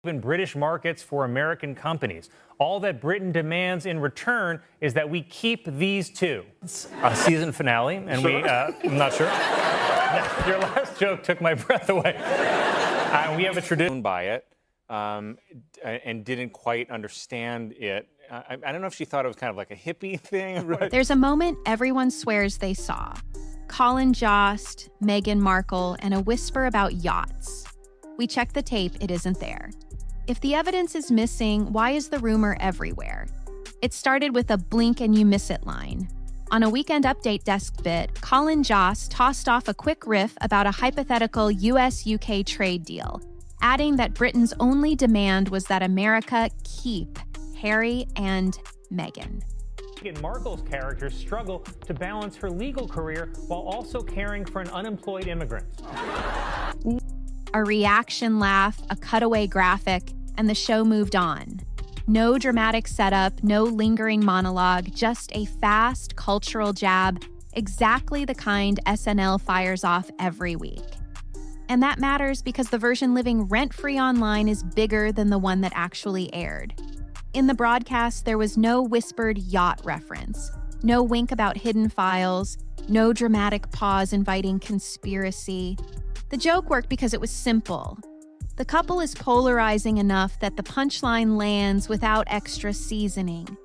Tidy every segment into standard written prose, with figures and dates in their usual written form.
in British markets for American companies. All that Britain demands in return is that we keep these two. It's a season finale, and I'm not sure. Your last joke took my breath away. We have a tradition by it, and didn't quite understand it. I don't know if she thought it was kind of like a hippie thing. Right. There's a moment everyone swears they saw. Colin Jost, Meghan Markle, and a whisper about yachts. We check the tape, it isn't there. If the evidence is missing, why is the rumor everywhere? It started with a blink and you miss it line. On a Weekend Update desk bit, Colin Jost tossed off a quick riff about a hypothetical US-UK trade deal, adding that Britain's only demand was that America keep Harry and Meghan. Meghan Markle's characters struggle to balance her legal career while also caring for an unemployed immigrant. A reaction laugh, a cutaway graphic, and the show moved on. No dramatic setup, no lingering monologue, just a fast cultural jab, exactly the kind SNL fires off every week. And that matters because the version living rent-free online is bigger than the one that actually aired. In the broadcast, there was no whispered yacht reference, no wink about hidden files, no dramatic pause inviting conspiracy. The joke worked because it was simple. The couple is polarizing enough that the punchline lands without extra seasoning.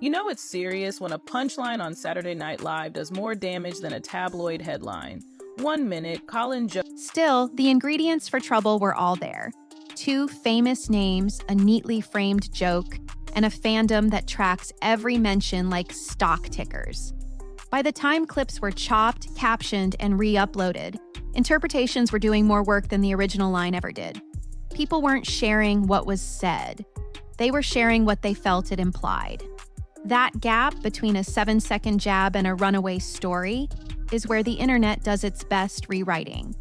You know it's serious when a punchline on Saturday Night Live does more damage than a tabloid headline. 1 minute, Colin Jost. Still, the ingredients for trouble were all there. 2 famous names, a neatly framed joke, and a fandom that tracks every mention like stock tickers. By the time clips were chopped, captioned, and re-uploaded, interpretations were doing more work than the original line ever did. People weren't sharing what was said. They were sharing what they felt it implied. That gap between a 7-second jab and a runaway story is where the internet does its best rewriting.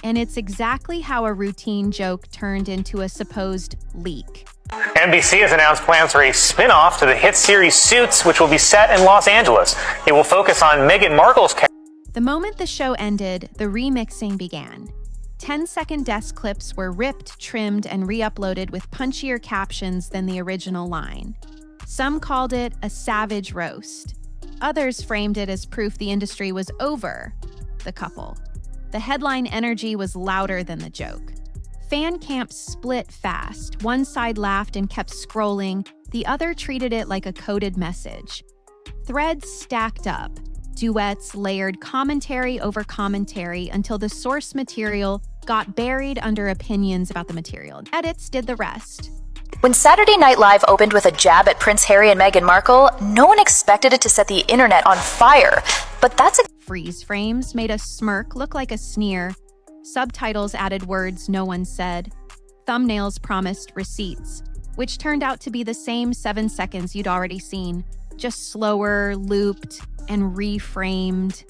And it's exactly how a routine joke turned into a supposed leak. NBC has announced plans for a spin-off to the hit series Suits, which will be set in Los Angeles. It will focus on Meghan Markle's character. The moment the show ended, the remixing began. 10-second desk clips were ripped, trimmed, and re-uploaded with punchier captions than the original line. Some called it a savage roast. Others framed it as proof the industry was over the couple. The headline energy was louder than the joke. Fan camps split fast. One side laughed and kept scrolling. The other treated it like a coded message. Threads stacked up. Duets layered commentary over commentary until the source material got buried under opinions about the material. Edits did the rest. When Saturday Night Live opened with a jab at Prince Harry and Meghan Markle, no one expected it to set the internet on fire. But that's Freeze frames made a smirk look like a sneer. Subtitles added words no one said. Thumbnails promised receipts, which turned out to be the same 7 seconds you'd already seen, just slower, looped, and reframed.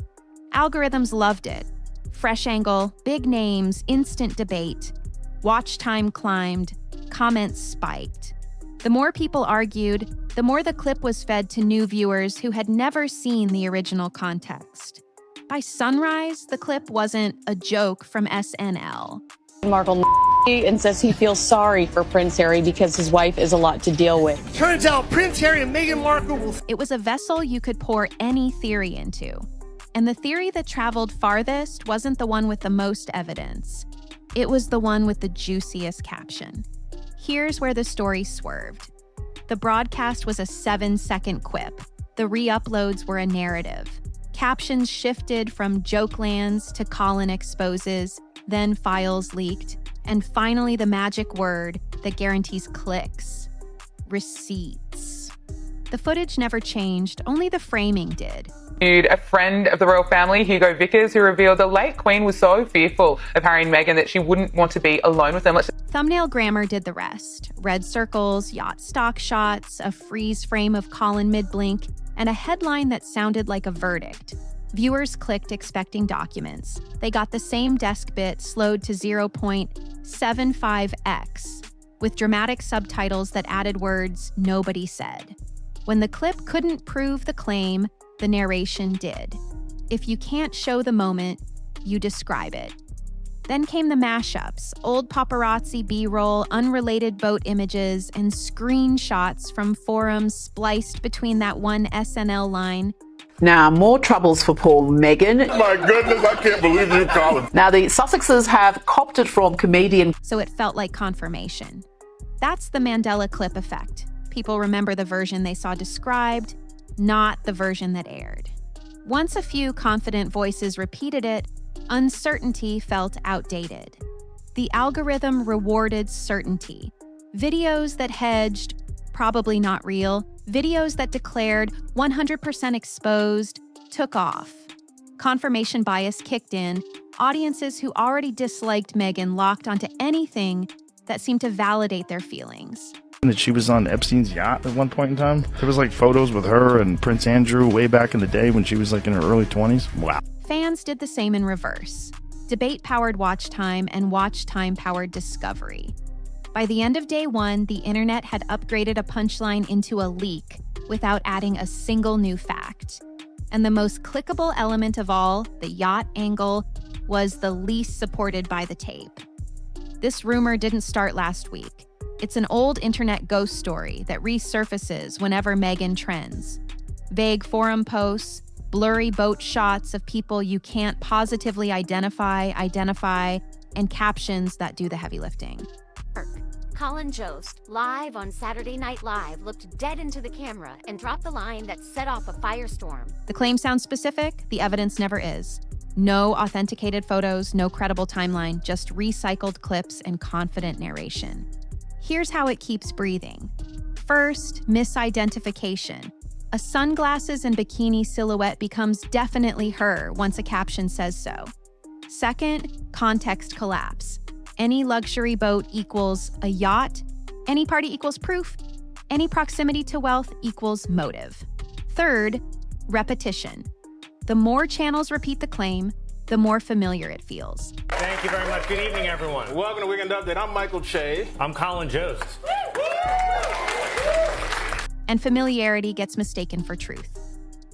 Algorithms loved it. Fresh angle, big names, instant debate. Watch time climbed, comments spiked. The more people argued, the more the clip was fed to new viewers who had never seen the original context. By sunrise, the clip wasn't a joke from SNL. Markle and says he feels sorry for Prince Harry because his wife is a lot to deal with. Turns out Prince Harry and Meghan Markle will... It was a vessel you could pour any theory into. And the theory that traveled farthest wasn't the one with the most evidence. It was the one with the juiciest caption. Here's where the story swerved. The broadcast was a 7-second quip. The re-uploads were a narrative. Captions shifted from joke lands to Colin exposes, then files leaked, and finally the magic word that guarantees clicks: receipts. The footage never changed, only the framing did. A friend of the royal family, Hugo Vickers, who revealed the late Queen was so fearful of Harry and Meghan that she wouldn't want to be alone with them. Thumbnail grammar did the rest. Red circles, yacht stock shots, a freeze frame of Colin mid-blink, and a headline that sounded like a verdict. Viewers clicked expecting documents. They got the same desk bit slowed to 0.75x, with dramatic subtitles that added words nobody said. When the clip couldn't prove the claim, the narration did. If you can't show the moment, you describe it. Then came the mashups, old paparazzi B-roll, unrelated boat images, and screenshots from forums spliced between that one SNL line. Now, more troubles for poor Meghan. My goodness, I can't believe you, Colin. Now, the Sussexes have copped it from comedian. So it felt like confirmation. That's the Mandela clip effect. People remember the version they saw described, not the version that aired. Once a few confident voices repeated it, uncertainty felt outdated. The algorithm rewarded certainty. Videos that hedged, probably not real. Videos that declared 100% exposed took off. Confirmation bias kicked in. Audiences who already disliked Meghan locked onto anything that seemed to validate their feelings. That she was on Epstein's yacht at one point in time. There was like photos with her and Prince Andrew way back in the day when she was like in her early 20s. Wow. Fans did the same in reverse. Debate powered watch time and watch time powered discovery. By the end of day one, the internet had upgraded a punchline into a leak without adding a single new fact. And the most clickable element of all, the yacht angle, was the least supported by the tape. This rumor didn't start last week. It's an old internet ghost story that resurfaces whenever Meghan trends. Vague forum posts, blurry boat shots of people you can't positively identify, and captions that do the heavy lifting. Colin Jost, live on Saturday Night Live, looked dead into the camera and dropped the line that set off a firestorm. The claim sounds specific, the evidence never is. No authenticated photos, no credible timeline, just recycled clips and confident narration. Here's how it keeps breathing. First, misidentification. A sunglasses and bikini silhouette becomes definitely her once a caption says so. Second, context collapse. Any luxury boat equals a yacht. Any party equals proof. Any proximity to wealth equals motive. Third, repetition. The more channels repeat the claim, the more familiar it feels. Thank you very much. Good evening, everyone. Welcome to Weekend Update. I'm Michael Che. I'm Colin Jost. And familiarity gets mistaken for truth.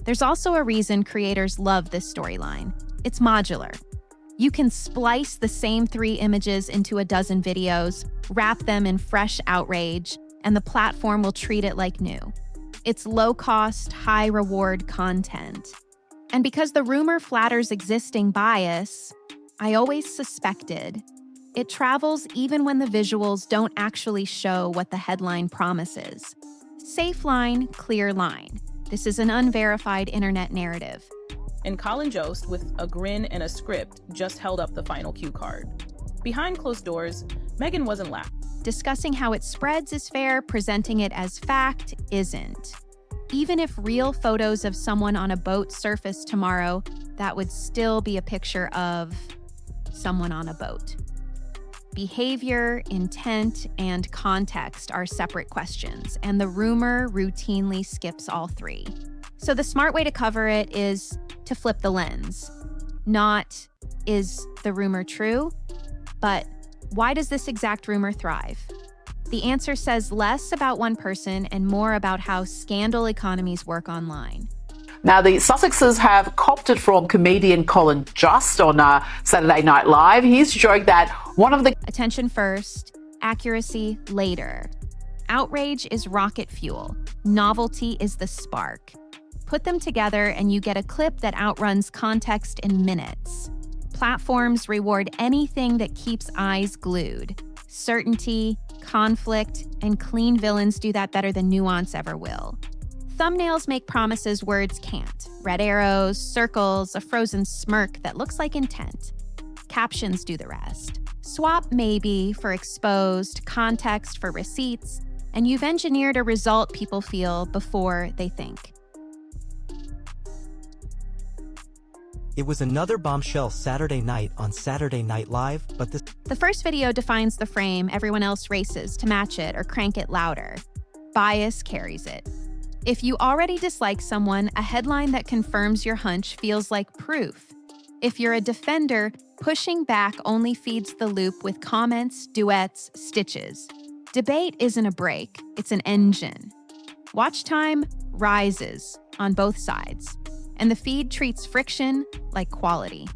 There's also a reason creators love this storyline. It's modular. You can splice the same 3 images into a dozen videos, wrap them in fresh outrage, and the platform will treat it like new. It's low-cost, high-reward content. And because the rumor flatters existing bias, I always suspected it travels even when the visuals don't actually show what the headline promises. Safe line, clear line. This is an unverified internet narrative. And Colin Jost, with a grin and a script, just held up the final cue card. Behind closed doors, Meghan wasn't laughing. Discussing how it spreads is fair, presenting it as fact isn't. Even if real photos of someone on a boat surface tomorrow, that would still be a picture of someone on a boat. Behavior, intent, and context are separate questions, and the rumor routinely skips all 3. So the smart way to cover it is to flip the lens. Not, is the rumor true? But why does this exact rumor thrive? The answer says less about one person and more about how scandal economies work online. Now, the Sussexes have copped it from comedian Colin Jost on Saturday Night Live. He's joked that one of the... Attention first, accuracy later. Outrage is rocket fuel. Novelty is the spark. Put them together and you get a clip that outruns context in minutes. Platforms reward anything that keeps eyes glued. Certainty, conflict, and clean villains do that better than nuance ever will. Thumbnails make promises words can't. Red arrows, circles, a frozen smirk that looks like intent. Captions do the rest. Swap maybe for exposed, context for receipts, and you've engineered a result people feel before they think. It was another bombshell Saturday night on Saturday Night Live, but The first video defines the frame, everyone else races to match it or crank it louder. Bias carries it. If you already dislike someone, a headline that confirms your hunch feels like proof. If you're a defender, pushing back only feeds the loop with comments, duets, stitches. Debate isn't a break, it's an engine. Watch time rises on both sides, and the feed treats friction like quality.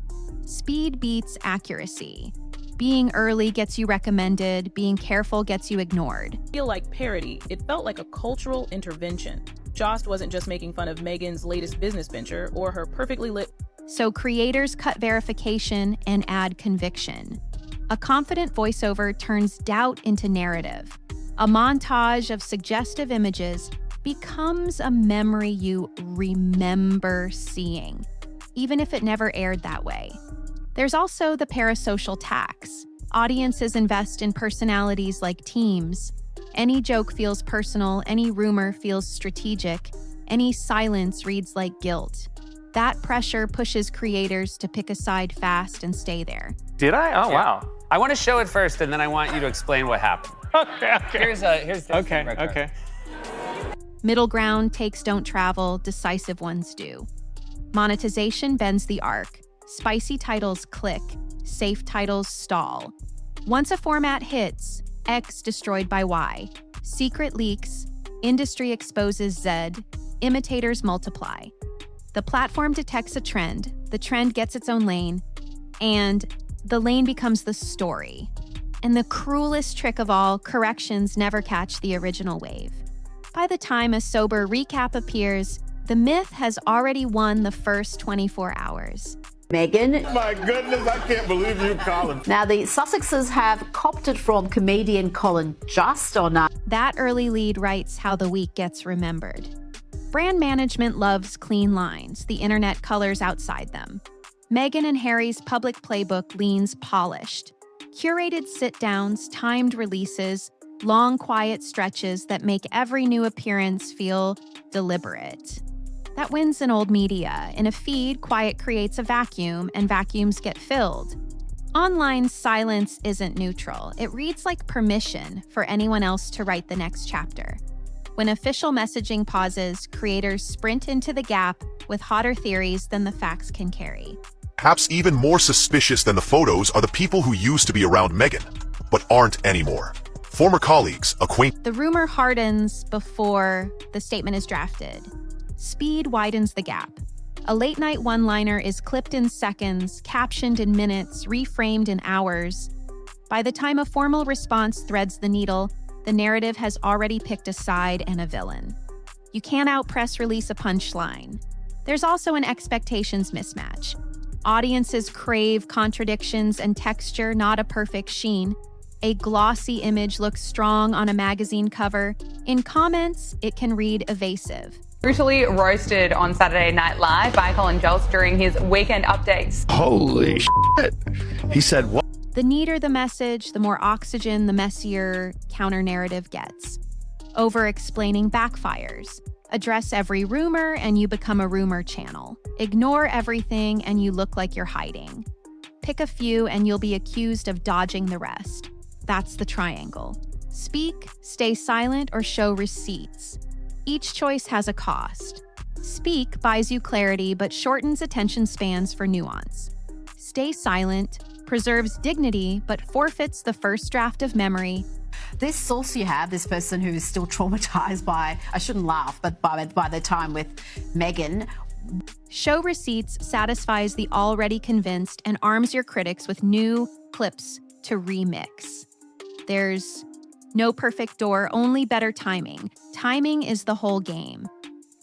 Speed beats accuracy. Being early gets you recommended, being careful gets you ignored. Feel like parody, it felt like a cultural intervention. Jost wasn't just making fun of Meghan's latest business venture or her perfectly lit. So creators cut verification and add conviction. A confident voiceover turns doubt into narrative. A montage of suggestive images becomes a memory you remember seeing, even if it never aired that way. There's also the parasocial tax. Audiences invest in personalities like teams. Any joke feels personal, any rumor feels strategic, any silence reads like guilt. That pressure pushes creators to pick a side fast and stay there. Did I? Oh, wow. I want to show it first, and then I want you to explain what happened. Okay. Here's the Okay. Middle ground takes don't travel, decisive ones do. Monetization bends the arc. Spicy titles click, safe titles stall. Once a format hits, X destroyed by Y. Secret leaks, industry exposes Z, imitators multiply. The platform detects a trend, the trend gets its own lane, and the lane becomes the story. And the cruelest trick of all, corrections never catch the original wave. By the time a sober recap appears, the myth has already won the first 24 hours. Meghan. My goodness, I can't believe you, Colin. Now, the Sussexes have copped it from comedian Colin Jost on That early lead writes how the week gets remembered. Brand management loves clean lines, the internet colors outside them. Meghan and Harry's public playbook leans polished. Curated sit-downs, timed releases, long quiet stretches that make every new appearance feel deliberate. That wins in old media. In a feed, quiet creates a vacuum, and vacuums get filled. Online silence isn't neutral. It reads like permission for anyone else to write the next chapter. When official messaging pauses, creators sprint into the gap with hotter theories than the facts can carry. Perhaps even more suspicious than the photos are the people who used to be around Meghan, but aren't anymore. Former colleagues, The rumor hardens before the statement is drafted. Speed widens the gap. A late-night one-liner is clipped in seconds, captioned in minutes, reframed in hours. By the time a formal response threads the needle, the narrative has already picked a side and a villain. You can't out-press release a punchline. There's also an expectations mismatch. Audiences crave contradictions and texture, not a perfect sheen. A glossy image looks strong on a magazine cover. In comments, it can read evasive. Brutally roasted on Saturday Night Live by Colin Jost during his weekend updates. Holy shit. He said what? The neater the message, the more oxygen the messier counter-narrative gets. Over-explaining backfires. Address every rumor and you become a rumor channel. Ignore everything and you look like you're hiding. Pick a few and you'll be accused of dodging the rest. That's the triangle. Speak, stay silent, or show receipts. Each choice has a cost. Speak buys you clarity but shortens attention spans for nuance. Stay silent preserves dignity but forfeits the first draft of memory. This source you have, this person who is still traumatized by, I shouldn't laugh, but by the time with Meghan. Show receipts satisfies the already convinced and arms your critics with new clips to remix. There's no perfect door, only better timing. Timing is the whole game.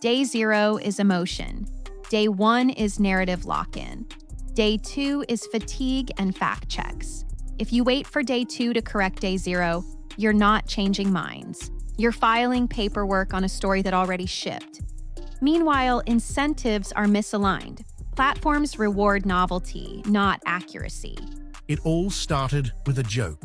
Day 0 is emotion. Day 1 is narrative lock-in. Day 2 is fatigue and fact checks. If you wait for day 2 to correct day 0, you're not changing minds. You're filing paperwork on a story that already shipped. Meanwhile, incentives are misaligned. Platforms reward novelty, not accuracy. It all started with a joke.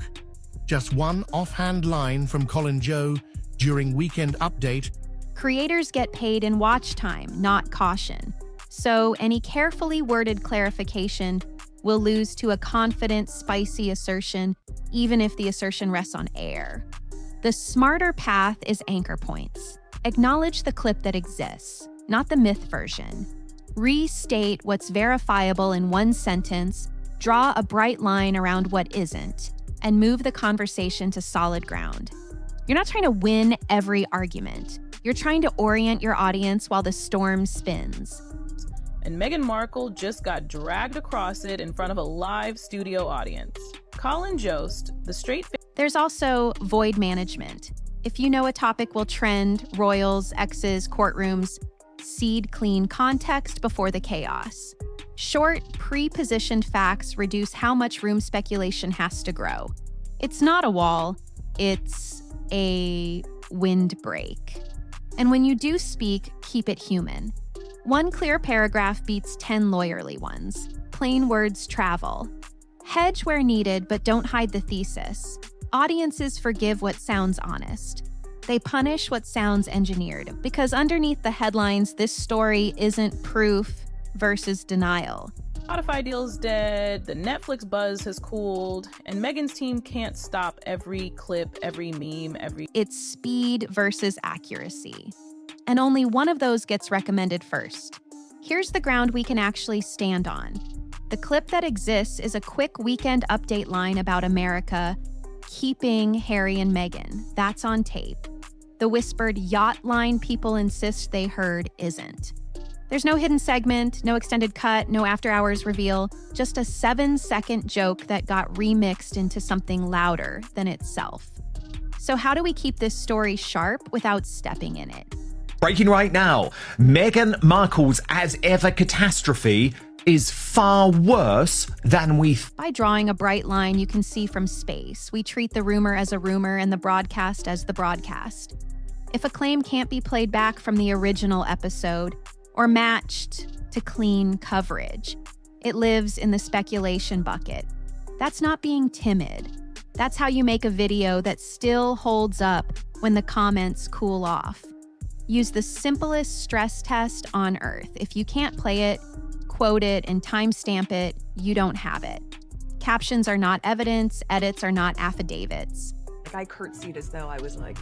Just one offhand line from Colin Jost during Weekend Update. Creators get paid in watch time, not caution. So any carefully worded clarification will lose to a confident, spicy assertion, even if the assertion rests on air. The smarter path is anchor points. Acknowledge the clip that exists, not the myth version. Restate what's verifiable in one sentence, draw a bright line around what isn't, and move the conversation to solid ground. You're not trying to win every argument. You're trying to orient your audience while the storm spins. And Meghan Markle just got dragged across it in front of a live studio audience. Colin Jost, the straight There's also void management. If you know a topic will trend, royals, exes, courtrooms, seed clean context before the chaos. Short, pre-positioned facts reduce how much room speculation has to grow. It's not a wall, it's a windbreak. And when you do speak, keep it human. One clear paragraph beats 10 lawyerly ones. Plain words travel. Hedge where needed, but don't hide the thesis. Audiences forgive what sounds honest. They punish what sounds engineered, because underneath the headlines, this story isn't proof versus denial. Spotify deal's dead, the Netflix buzz has cooled, and Meghan's team can't stop every clip, every meme, It's speed versus accuracy. And only one of those gets recommended first. Here's the ground we can actually stand on. The clip that exists is a quick weekend update line about America keeping Harry and Meghan. That's on tape. The whispered yacht line people insist they heard isn't. There's no hidden segment, no extended cut, no after-hours reveal, just a 7-second joke that got remixed into something louder than itself. So how do we keep this story sharp without stepping in it? Breaking right now, Meghan Markle's as-ever catastrophe is far worse than we By drawing a bright line you can see from space, we treat the rumor as a rumor and the broadcast as the broadcast. If a claim can't be played back from the original episode or matched to clean coverage, it lives in the speculation bucket. That's not being timid. That's how you make a video that still holds up when the comments cool off. Use the simplest stress test on earth. If you can't play it, quote it, and timestamp it, you don't have it. Captions are not evidence, edits are not affidavits. I curtsied as though I was like...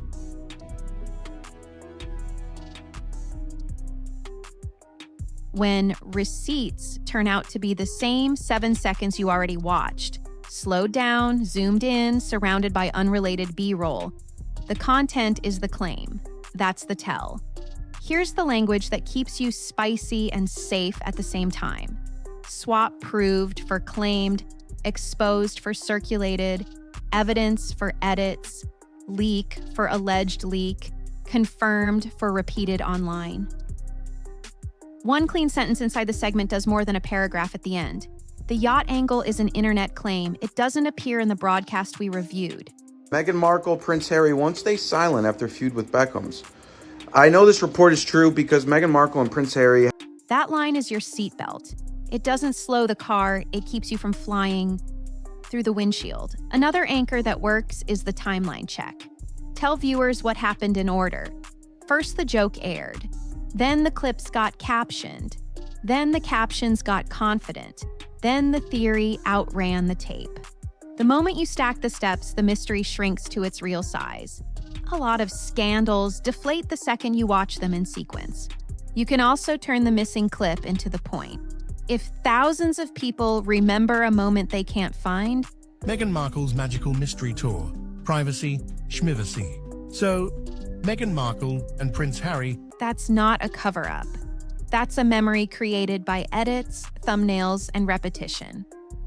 When receipts turn out to be the same 7 seconds you already watched, slowed down, zoomed in, surrounded by unrelated B-roll. The content is the claim. That's the tell. Here's the language that keeps you spicy and safe at the same time. Swap proved for claimed, exposed for circulated, evidence for edits, leak for alleged leak, confirmed for repeated online. One clean sentence inside the segment does more than a paragraph at the end. The yacht angle is an internet claim. It doesn't appear in the broadcast we reviewed. Meghan Markle, Prince Harry won't stay silent after feud with Beckham's. I know this report is true because Meghan Markle and Prince Harry... That line is your seatbelt. It doesn't slow the car, it keeps you from flying through the windshield. Another anchor that works is the timeline check. Tell viewers what happened in order. First, the joke aired. Then the clips got captioned. Then the captions got confident. Then the theory outran the tape. The moment you stack the steps, the mystery shrinks to its real size. A lot of scandals deflate the second you watch them in sequence. You can also turn the missing clip into the point. If thousands of people remember a moment they can't find... Meghan Markle's magical mystery tour. Privacy, schmivacy. So, Meghan Markle and Prince Harry... That's not a cover-up. That's a memory created by edits, thumbnails, and repetition.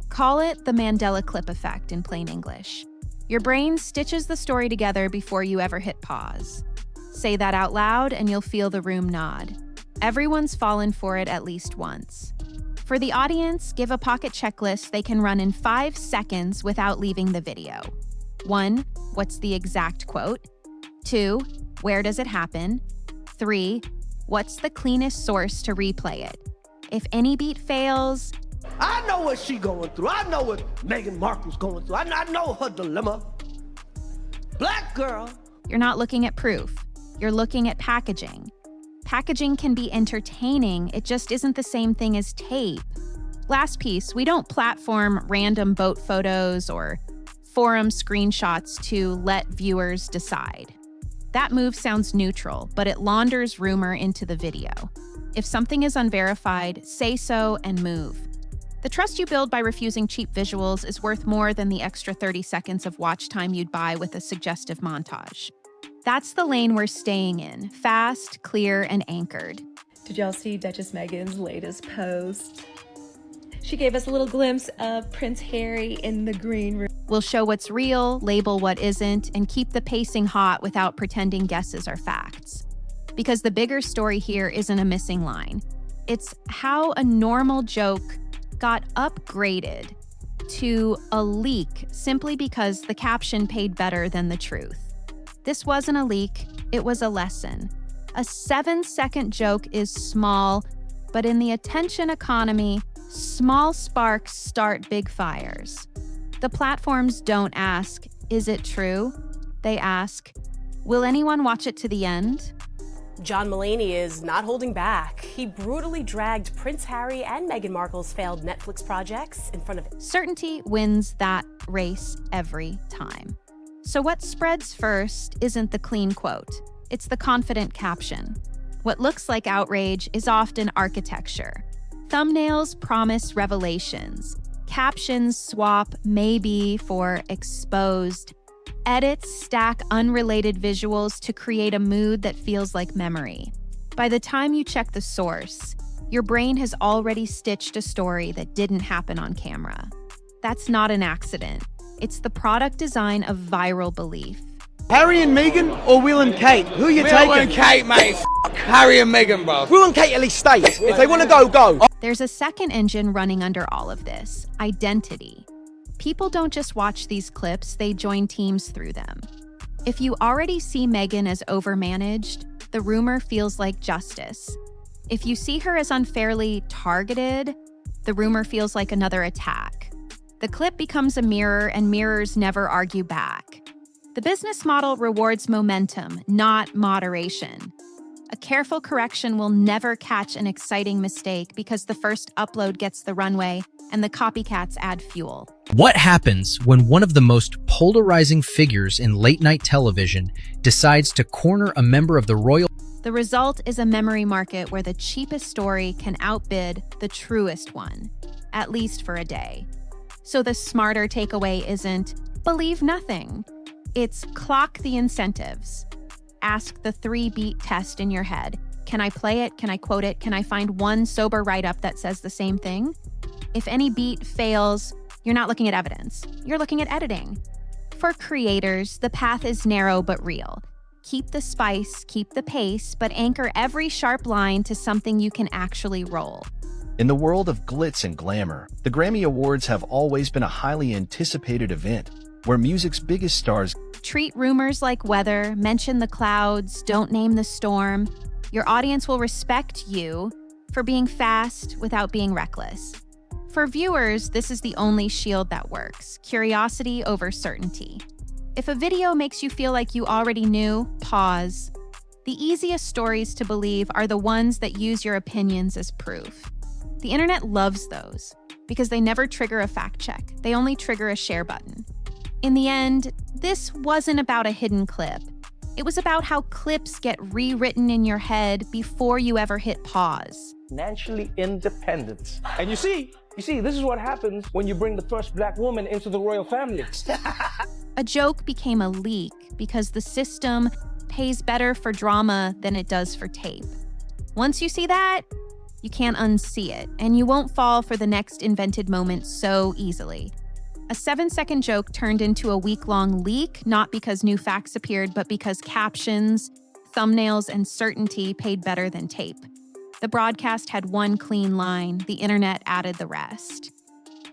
Call it the Mandela clip effect in plain English. Your brain stitches the story together before you ever hit pause. Say that out loud and you'll feel the room nod. Everyone's fallen for it at least once. For the audience, give a pocket checklist they can run in 5 seconds without leaving the video. 1, what's the exact quote? 2, where does it happen? 3, what's the cleanest source to replay it? If any beat fails... I know what she's going through. I know what Meghan Markle's going through. I know her dilemma. Black girl. You're not looking at proof. You're looking at packaging. Packaging can be entertaining, it just isn't the same thing as tape. Last piece, we don't platform random boat photos or forum screenshots to let viewers decide. That move sounds neutral, but it launders rumor into the video. If something is unverified, say so and move. The trust you build by refusing cheap visuals is worth more than the extra 30 seconds of watch time you'd buy with a suggestive montage. That's the lane we're staying in, fast, clear, and anchored. Did y'all see Duchess Meghan's latest post? She gave us a little glimpse of Prince Harry in the green room. We'll show what's real, label what isn't, and keep the pacing hot without pretending guesses are facts. Because the bigger story here isn't a missing line. It's how a normal joke got upgraded to a leak simply because the caption paid better than the truth. This wasn't a leak, it was a lesson. A 7-second joke is small, but in the attention economy, small sparks start big fires. The platforms don't ask, is it true? They ask, will anyone watch it to the end? John Mulaney is not holding back. He brutally dragged Prince Harry and Meghan Markle's failed Netflix projects in front of it. Certainty wins that race every time. So what spreads first isn't the clean quote, it's the confident caption. What looks like outrage is often architecture. Thumbnails promise revelations. Captions swap maybe for exposed. Edits stack unrelated visuals to create a mood that feels like memory. By the time you check the source, your brain has already stitched a story that didn't happen on camera. That's not an accident. It's the product design of viral belief. Harry and Meghan or Will and Kate? Who you taking? Will and Kate, mate. Harry and Meghan, bro. Will and Kate at least stay. If they want to go, go. There's a second engine running under all of this, identity. People don't just watch these clips, they join teams through them. If you already see Meghan as overmanaged, the rumor feels like justice. If you see her as unfairly targeted, the rumor feels like another attack. The clip becomes a mirror, and mirrors never argue back. The business model rewards momentum, not moderation. A careful correction will never catch an exciting mistake because the first upload gets the runway and the copycats add fuel. What happens when one of the most polarizing figures in late-night television decides to corner a member of the royal? The result is a memory market where the cheapest story can outbid the truest one, at least for a day. So the smarter takeaway isn't believe nothing. It's clock the incentives. Ask the 3-beat test in your head. Can I play it? Can I quote it? Can I find one sober write-up that says the same thing? If any beat fails, you're not looking at evidence. You're looking at editing. For creators, the path is narrow but real. Keep the spice, keep the pace, but anchor every sharp line to something you can actually roll. In the world of glitz and glamour, the Grammy Awards have always been a highly anticipated event where music's biggest stars treat rumors like weather, mention the clouds, don't name the storm. Your audience will respect you for being fast without being reckless. For viewers, this is the only shield that works, curiosity over certainty. If a video makes you feel like you already knew, pause. The easiest stories to believe are the ones that use your opinions as proof. The internet loves those because they never trigger a fact check. They only trigger a share button. In the end, this wasn't about a hidden clip. It was about how clips get rewritten in your head before you ever hit pause. Financially independent. And you see, this is what happens when you bring the first black woman into the royal family. A joke became a leak because the system pays better for drama than it does for tape. Once you see that, you can't unsee it, and you won't fall for the next invented moment so easily. A 7-second joke turned into a week-long leak, not because new facts appeared, but because captions, thumbnails, and certainty paid better than tape. The broadcast had one clean line, the internet added the rest.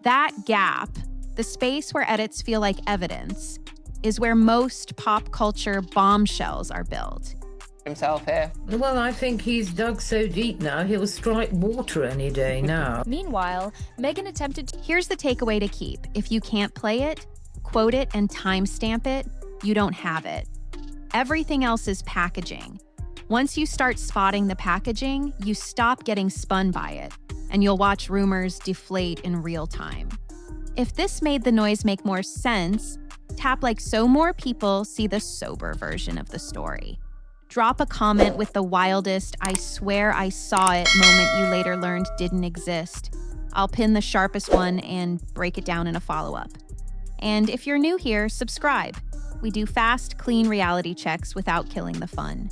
That gap, the space where edits feel like evidence, is where most pop culture bombshells are built. Himself here. Well, I think he's dug so deep now, he'll strike water any day now. Meanwhile, Meghan attempted to... Here's the takeaway to keep. If you can't play it, quote it, and timestamp it, you don't have it. Everything else is packaging. Once you start spotting the packaging, you stop getting spun by it, and you'll watch rumors deflate in real time. If this made the noise make more sense, tap like so more people see the sober version of the story. Drop a comment with the wildest, I swear I saw it moment you later learned didn't exist. I'll pin the sharpest one and break it down in a follow-up. And if you're new here, subscribe. We do fast, clean reality checks without killing the fun.